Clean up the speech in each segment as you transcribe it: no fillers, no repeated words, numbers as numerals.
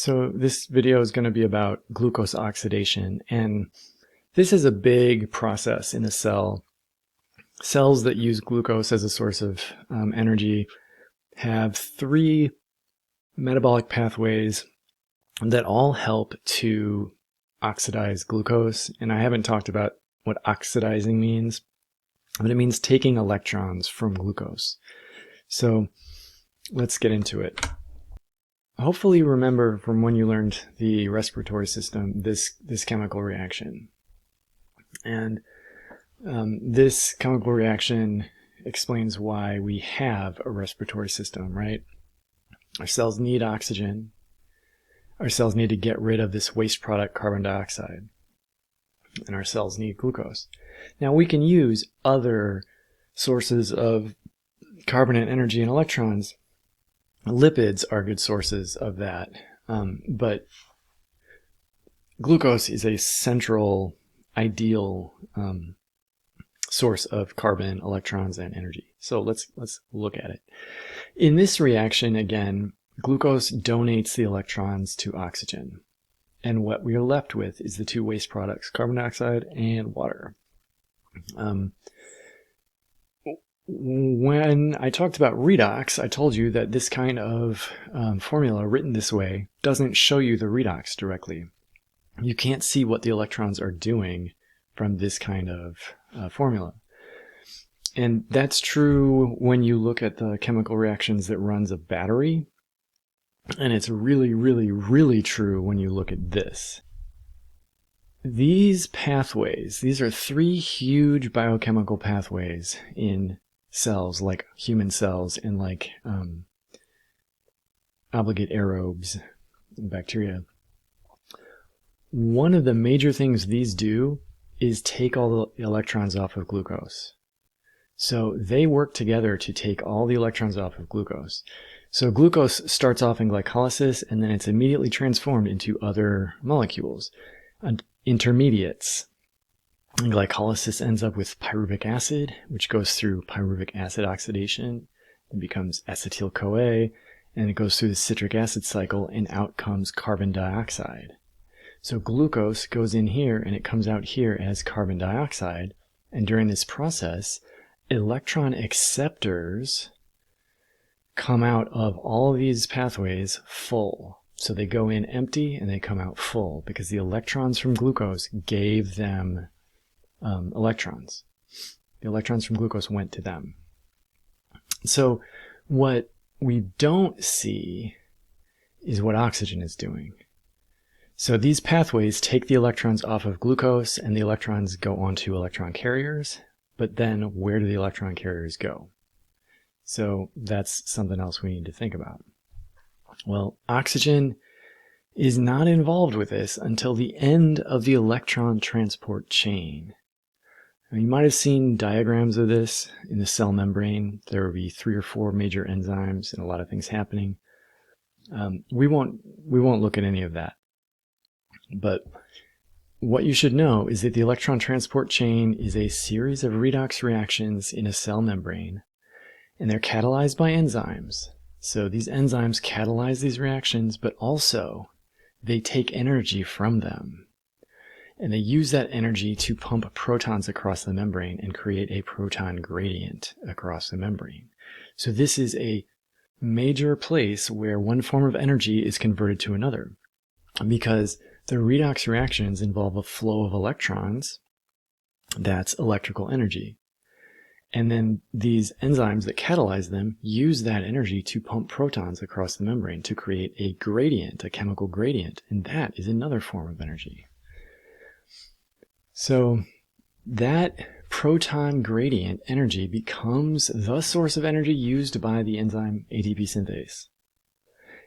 So this video is going to be about glucose oxidation, and this is a big process in a cell. Cells that use glucose as a source of energy have three metabolic pathways that all help to oxidize glucose. And I haven't talked about what oxidizing means, but it means taking electrons from glucose. So let's get into it. Hopefully you remember from when you learned the respiratory system this chemical reaction. And this chemical reaction explains why we have a respiratory system, right? Our cells need oxygen. Our cells need to get rid of this waste product, carbon dioxide. And our cells need glucose. Now we can use other sources of carbonate, energy, and electrons. Lipids are good sources of that, but glucose is a central, ideal source of carbon, electrons, and energy. So let's look at it. In this reaction, again, glucose donates the electrons to oxygen, and what we are left with is the two waste products, carbon dioxide and water. When I talked about redox, I told you that this kind of formula written this way doesn't show you the redox directly. You can't see what the electrons are doing from this kind of formula. And that's true when you look at the chemical reactions that runs a battery. And it's really, really, really true when you look at this. These pathways, these are three huge biochemical pathways in cells, like human cells and like obligate aerobes and bacteria. One of the major things these do is take all the electrons off of glucose. So they work together to take all the electrons off of glucose. So glucose starts off in glycolysis, and then it's immediately transformed into other molecules, intermediates. And glycolysis ends up with pyruvic acid, which goes through pyruvic acid oxidation. It becomes acetyl-CoA, and it goes through the citric acid cycle, and out comes carbon dioxide. So glucose goes in here, and it comes out here as carbon dioxide. And during this process, electron acceptors come out of all of these pathways full. So they go in empty, and they come out full, because the electrons from glucose gave them electrons. The electrons from glucose went to them. So what we don't see is what oxygen is doing. So these pathways take the electrons off of glucose, and the electrons go onto electron carriers. But then where do the electron carriers go? So that's something else we need to think about. Well, oxygen is not involved with this until the end of the electron transport chain. You might have seen diagrams of this in the cell membrane. There will be 3 or 4 major enzymes and a lot of things happening. We won't look at any of that. But what you should know is that the electron transport chain is a series of redox reactions in a cell membrane, and they're catalyzed by enzymes. So these enzymes catalyze these reactions, but also they take energy from them. And they use that energy to pump protons across the membrane and create a proton gradient across the membrane. So this is a major place where one form of energy is converted to another, because the redox reactions involve a flow of electrons. That's electrical energy. And then these enzymes that catalyze them use that energy to pump protons across the membrane to create a gradient, a chemical gradient, and that is another form of energy. So that proton gradient energy becomes the source of energy used by the enzyme ATP synthase.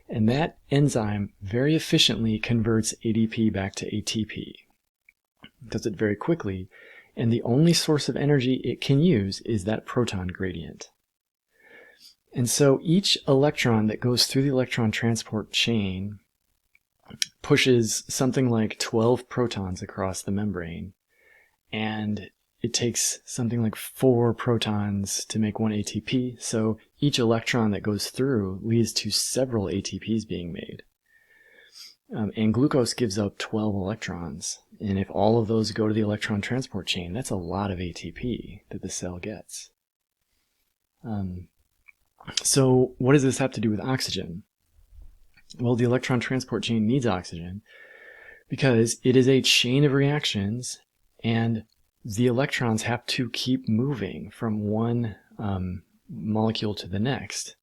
And that enzyme very efficiently converts ADP back to ATP. It does it very quickly, and the only source of energy it can use is that proton gradient. And so each electron that goes through the electron transport chain pushes something like 12 protons across the membrane, and it takes something like 4 protons to make 1 ATP, so each electron that goes through leads to several ATPs being made. And glucose gives up 12 electrons. And if all of those go to the electron transport chain, that's a lot of ATP that the cell gets. So what does this have to do with oxygen? Well, the electron transport chain needs oxygen because it is a chain of reactions, and the electrons have to keep moving from one molecule to the next.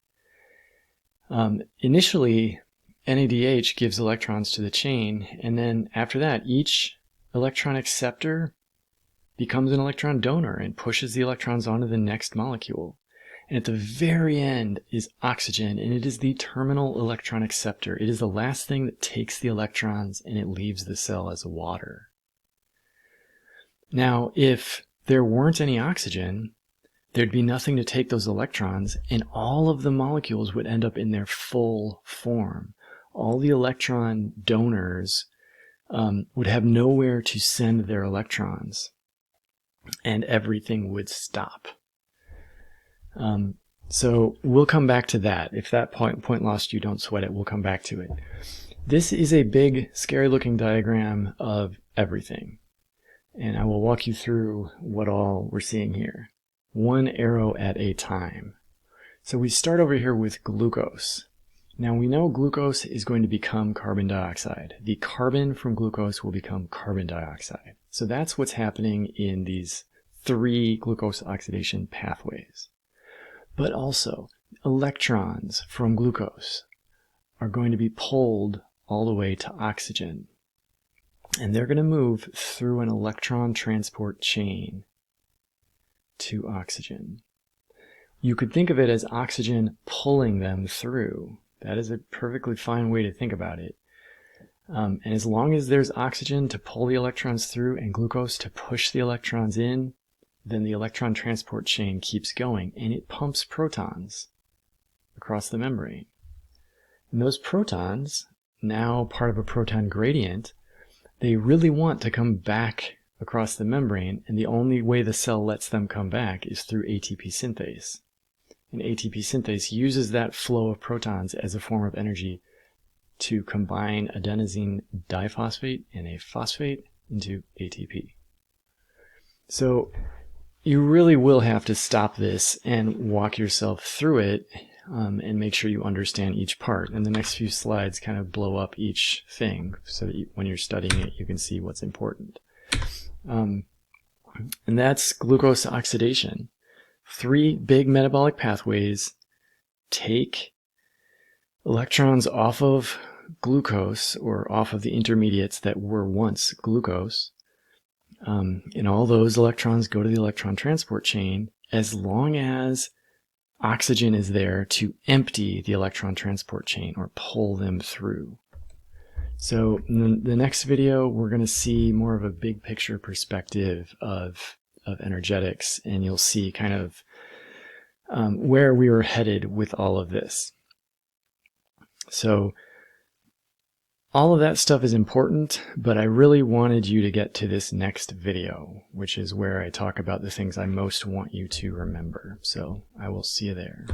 Initially, NADH gives electrons to the chain, and then after that, each electron acceptor becomes an electron donor and pushes the electrons onto the next molecule. And at the very end is oxygen, and it is the terminal electron acceptor. It is the last thing that takes the electrons and it leaves the cell as water. Now, if there weren't any oxygen, there'd be nothing to take those electrons, and all of the molecules would end up in their full form. All the electron donors would have nowhere to send their electrons, and everything would stop. So we'll come back to that. If that point lost you, don't sweat it. We'll come back to it. This is a big, scary-looking diagram of everything, and I will walk you through what all we're seeing here. One arrow at a time. So we start over here with glucose. Now we know glucose is going to become carbon dioxide. The carbon from glucose will become carbon dioxide. So that's what's happening in these 3 glucose oxidation pathways. But also, electrons from glucose are going to be pulled all the way to oxygen. And they're going to move through an electron transport chain to oxygen. You could think of it as oxygen pulling them through. That is a perfectly fine way to think about it. And as long as there's oxygen to pull the electrons through and glucose to push the electrons in, then the electron transport chain keeps going, and it pumps protons across the membrane. And those protons, now part of a proton gradient, they really want to come back across the membrane, and the only way the cell lets them come back is through ATP synthase. And ATP synthase uses that flow of protons as a form of energy to combine adenosine diphosphate and a phosphate into ATP. So you really will have to stop this and walk yourself through it and make sure you understand each part. And the next few slides kind of blow up each thing so that when you're studying it, you can see what's important. And that's glucose oxidation. 3 big metabolic pathways take electrons off of glucose or off of the intermediates that were once glucose. And all those electrons go to the electron transport chain as long as oxygen is there to empty the electron transport chain or pull them through. So in the next video, we're going to see more of a big picture perspective of energetics, and you'll see kind of where we were headed with all of this. So all of that stuff is important, but I really wanted you to get to this next video, which is where I talk about the things I most want you to remember. So I will see you there.